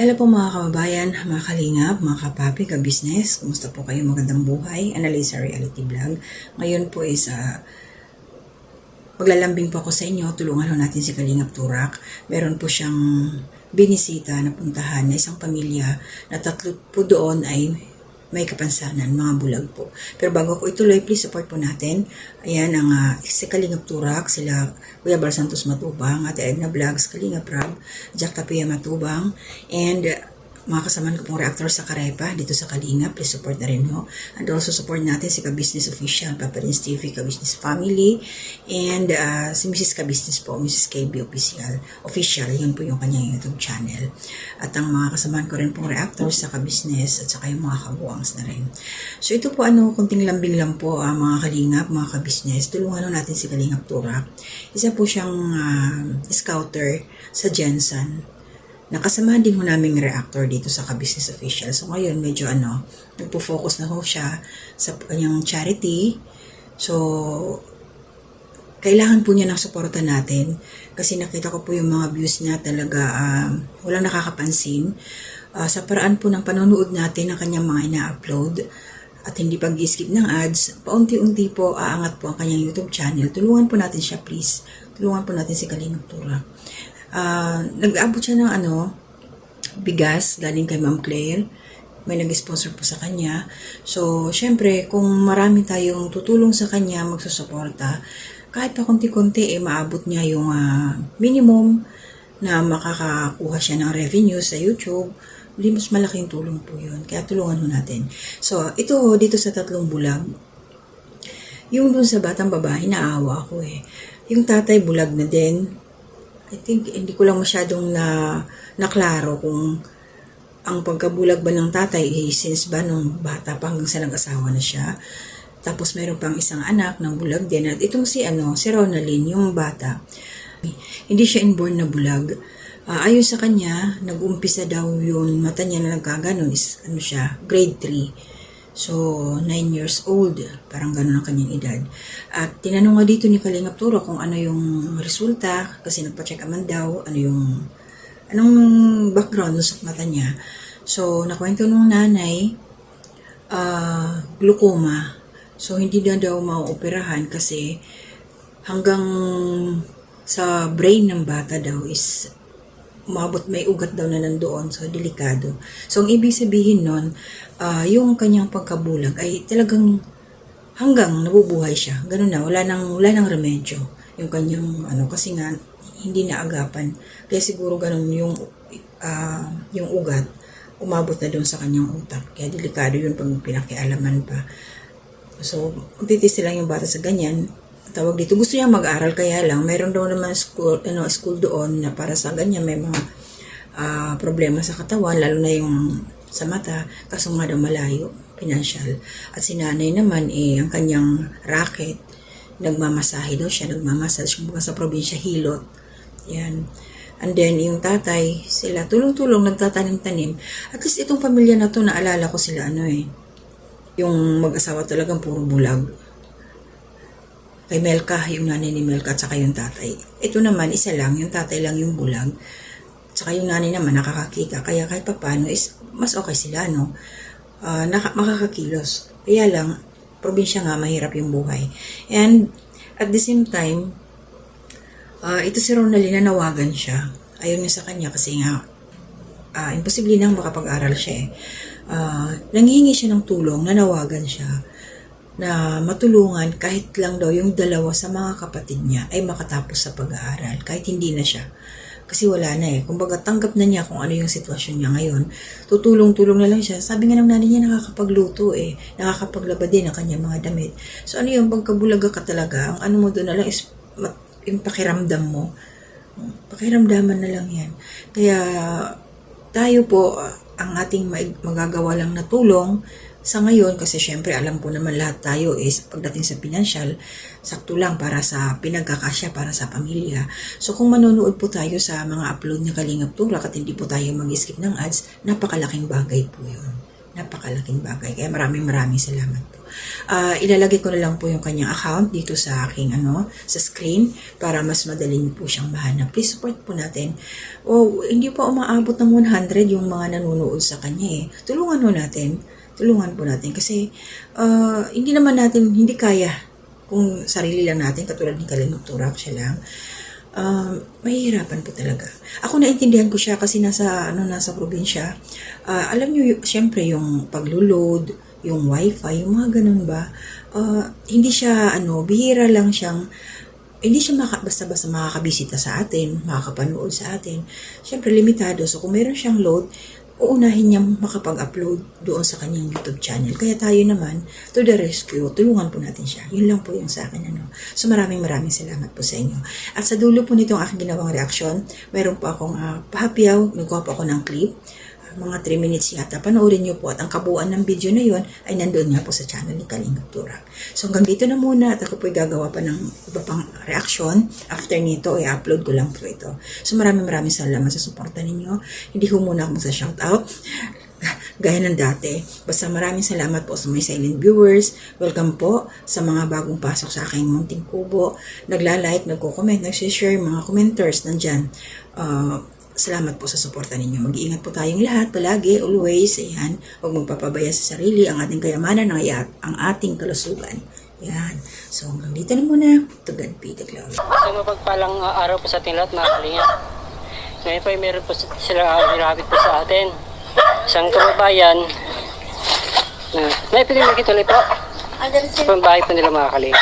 Hello po mga kababayan, mga kalingap, mga kapapi, ka-business. Kumusta po kayo? Magandang buhay. Analisa Reality Vlog. Ngayon po is maglalambing po ako sa inyo. Tulungan ho natin si Kalingap Turak. Meron po siyang binisita na puntahan na isang pamilya na tatlo po doon ay may kapansanan, mga bulag po. Pero bago ko ituloy, please support po natin. Ayan ang si Kalingap Turak, sila Kuya Bar Santos Matubang, Ate Edna Vlogs, Kalingap Rab, Jack Tapia Matubang, and mga kasamahan ko pong reactor sa Karepa dito sa Kalingap. Please support na rin ho. And also support natin si Ka-Business Official, Papa Rins TV, Ka-Business Family, and si Mrs. Ka-Business po, Mrs. KB Official. Yun po yung kanyang YouTube channel. At ang mga kasamahan ko rin pong reactor sa Ka-Business at saka yung mga kabuangs na rin. So ito po kunting lambing lang po mga Kalingap, mga Ka-Business. Tulungan natin si Kalingap Turak. Isa po siyang scouter sa Jensen. Nakasamahan din ho namin reactor dito sa Ka-Business Official. So ngayon medyo nagpo-focus na ho siya sa kanyang charity. So kailangan po niya ng suporta natin kasi nakita ko po yung mga views niya talaga walang nakakapansin. Sa paraan po ng panonood natin ng kanyang mga ina-upload at hindi pag-skip ng ads, paunti-unti po aangat po ang kanyang YouTube channel. Tulungan po natin siya please. Tulungan po natin si Kalingap Turak. Nag-abot siya ng bigas galing kay Ma'am Claire. May nag-sponsor po sa kanya. So, syempre, kung marami tayong tutulong sa kanya, magsusuporta, kahit pa konti-konti, maabot niya yung minimum na makakakuha siya ng revenue sa YouTube. Hindi mas malaking tulong po yun. Kaya tulungan ho natin. So, ito dito sa tatlong bulag. Yung dun sa batang babae, naawa ako eh. Yung tatay bulag na din. I think, hindi ko lang masyadong naklaro kung ang pagkabulag ba ng tatay since ba nung bata pa hanggang sa nag-asawa na siya. Tapos meron pang isang anak ng bulag din. At itong si Ronalyn, yung bata, hindi siya inborn na bulag. Ayon sa kanya, nag-umpisa daw yung mata niya na nagkaganon is siya, grade 3. So, 9 years old. Parang gano'n ang kanyang edad. At tinanong nga dito ni Kalingap Turak kung ano yung resulta. Kasi nagpa-check naman daw. Anong background sa mata niya. So, nakwento nung nanay, glaucoma. So, hindi na daw mauoperahan kasi hanggang sa brain ng bata daw is umabot, may ugat daw na nandoon, so delikado. So, ang ibig sabihin nun, yung kanyang pagkabulag ay talagang hanggang nabubuhay siya. Ganun na, wala nang remedyo. Yung kanyang, kasi nga, hindi na agapan. Kaya siguro ganun yung ugat, umabot na doon sa kanyang utak. Kaya delikado yun pag pinakialaman pa. So, titis lang yung bata sa ganyan. Tawag dito, gusto niya mag-aral kaya lang, mayroon daw naman school doon na para sa ganyan, may mga problema sa katawan, lalo na yung sa mata, kaso nga daw malayo, financial. At si nanay naman, ang kanyang racket, nagmamasahe daw siya, nagmamassage, kumbaga sa probinsya, hilot. Yan. And then, yung tatay, sila tulong-tulong, nagtatanim-tanim. At least itong pamilya na to, naalala ko sila, yung mag-asawa talagang puro bulag. Kay Melka, yung nanay ni Melka, at saka yung tatay. Ito naman, isa lang, yung tatay lang yung bulag. At saka yung nanay naman, nakakakita. Kaya kahit papano, is mas okay sila, makakakilos. Kaya lang, probinsya nga, mahirap yung buhay. And, at the same time, ito si Ronalyn, nanawagan siya. Ayaw niya sa kanya kasi nga, imposible nang makapag-aral siya nanghihingi siya ng tulong, nanawagan siya na matulungan kahit lang daw yung dalawa sa mga kapatid niya ay makatapos sa pag-aaral kahit hindi na siya. Kasi wala na kumbaga tanggap na niya kung ano yung sitwasyon niya ngayon. Tutulong-tulong na lang siya. Sabi nga ng nanay niya, nakakapagluto nakakapaglaba din ang kanyang mga damit. So ano yung pagkabulaga ka talaga, ang mo doon na lang is yung pakiramdam mo. Pakiramdaman na lang yan. Kaya tayo po, ang ating magagawa lang na tulong sa ngayon, kasi syempre alam po naman lahat tayo is pagdating sa financial, sakto lang para sa pinagkakasya, para sa pamilya. So kung manonood po tayo sa mga upload na Kalingap Turak at hindi po tayo mag-skip ng ads, napakalaking bagay po yun. napakalaking bagay. Kaya maraming salamat po. Ilalagay ko na lang po yung kanyang account dito sa aking sa screen para mas madali niyo po siyang mahanap. Please support po natin. Hindi pa umaabot ng 100 yung mga nanonood sa kanya eh. Tulungan po natin kasi hindi kaya kung sarili lang natin katulad ni Kalingap Turak siya lang. Mahihirapan po talaga. Ako naintindihan ko siya kasi nasa probinsya. Alam niyo, syempre yung paglo-load, yung wifi, yung mga ganun ba, hindi siya, bihira lang siyang, hindi siya basta-basta makakabisita sa atin, makakapanood sa atin. Syempre, limitado. So, kung meron siyang load, uunahin niya makapag-upload doon sa kanyang YouTube channel. Kaya tayo naman, to the rescue, tulungan po natin siya. Yun lang po yung sa akin. So maraming salamat po sa inyo. At sa dulo po nitong aking ginawang reaksyon, mayroon po akong pahapyaw, nagkuha po ako ng clip, mga 3 minutes yata. Panoorin niyo po at ang kabuuan ng video na yun ay nandoon nga po sa channel ni Kalingap Turak. So hanggang dito na muna at ako po gagawa pa ng iba pang reaksyon. After nito, i-upload ko lang po ito. So maraming salamat sa suporta ninyo. Hindi ko muna ako magsa-shoutout gaya ng dati. Basta maraming salamat po sa mga silent viewers. Welcome po sa mga bagong pasok sa aking munting kubo. Nagla-like, nagko-comment, nag-share, mga commenters nandyan. Salamat po sa suporta ninyo. Mag-iingat po tayong lahat, palagi, always. Ayan, huwag magpapabaya sa sarili, ang ating kayamanan, ang ating kalusugan. Ayan. So, hanggang dito na muna. To God be the glory. Isang mapagpalang araw po sa ating lahat, mga kalingap. Ngayon po ay meron po sila nilapit po sa atin. Isang kababayan. May pwede makituloy po. Sa bahay po nila, mga kalingap.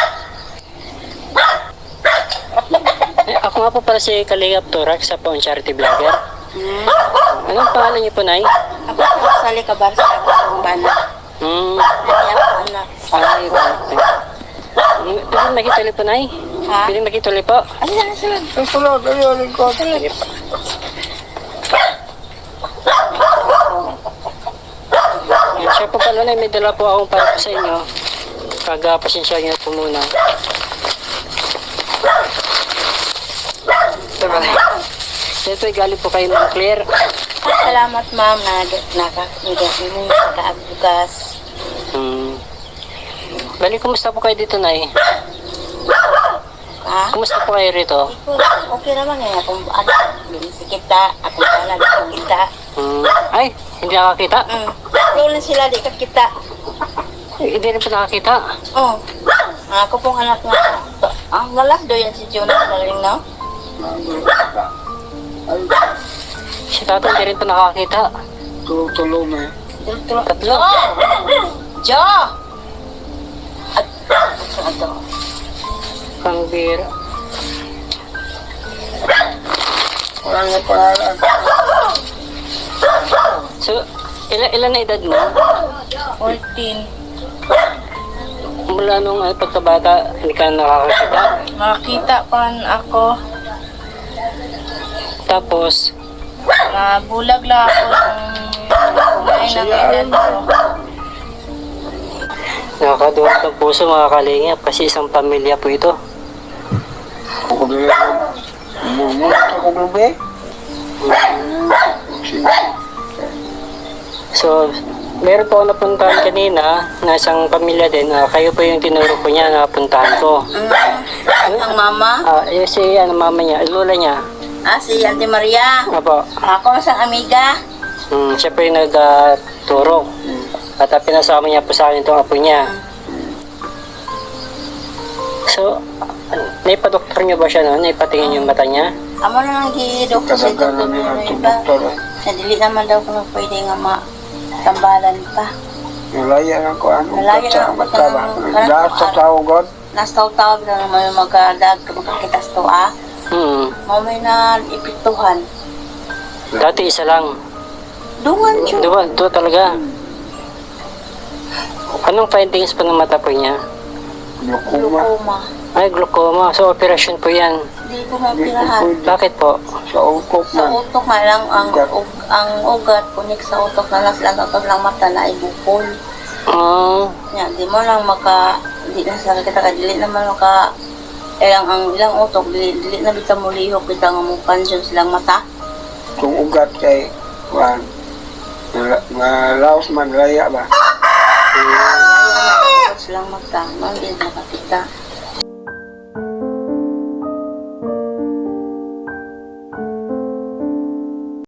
Ako nga po pala si Kalingap Turak sa Paon Charity Vlogger. Anong pangalan niyo po, Nay? Ako po sa Likabarsa, ako sa Umbana. Hindi ako anak. Ay, pwede makituloy po, Nay? Ha? Pwede makituloy po? Ano na sulod? Sulod, ayun ko. Sige po. Yan, siya po pala, Nay, may dala po akong para po sa inyo. Pasensya niyo po muna. Ito ay galing po kayo ng Claire. Salamat ma'am na nagkaabugas. Bali, kumusta po kayo dito, Nay? Ha? Kumusta po kayo rito? Okay naman eh. Akong si kita, akong pala di kita. Ay, hindi nakakita? Lola sila di ka kita. Hindi rin po nakakita. Oh. Ako pong anak nga. Ang lalak do yan si Jonah Galing no? Si Tata hindi rin po nakakita. Tulong na. Tatlo. Jo! At ito. Pambira. Walang na pangalan. So, ilan na edad mo? 14. Mula nung pagkabata, hindi ka nakakakita. Makita pa ako. Tapos, Bulag lang ako ng edad ko. nakakaduwag ng puso, mga kalingap, kasi isang pamilya po ito. Ako din. Mumulot ako gabi. So, meron po ako napuntahan kanina na isang pamilya din. Kayo po yung tinuro ko niya na puntahan ko. Ang mama? Yung si mama niya, lola niya. Si Auntie Maria. Apo. Ako sa amiga. Siya po yung nagturo. At pinasama niya po sa akin itong apo niya. So, naipa-doktor niyo ba siya noon? Naipatingin yung mata niya? Amo na lang gi-doktor sa Kadagdagan na nila itong doktor. Nadili naman daw kung pwede nga matambalan pa. Nalaya lang ko ano. Nalaya lang ako Magkaba. Lahat sa tao, God. Nastawtawag na may magadag makakitas to Mamay na ipituhan. Dati isa lang. Dungan siya. Dua talaga. Anong findings po ng mata po niya? Glaucoma. Glaucoma. Ay, glaucoma. So, operasyon po yan. Hindi ko mapirahan. Bakit po? Sa utok Sa na. utok nga lang ang ugat kunik sa utok na lang kapag lang mata na ibukol. Yan, di mo lang di na sila kita dili naman ilang utok dili na bita mo lihok kita nga mo pansyon silang mata. Kung ugat kay Juan. Malaos man laya ba? Tapos lang mata, man din makakita.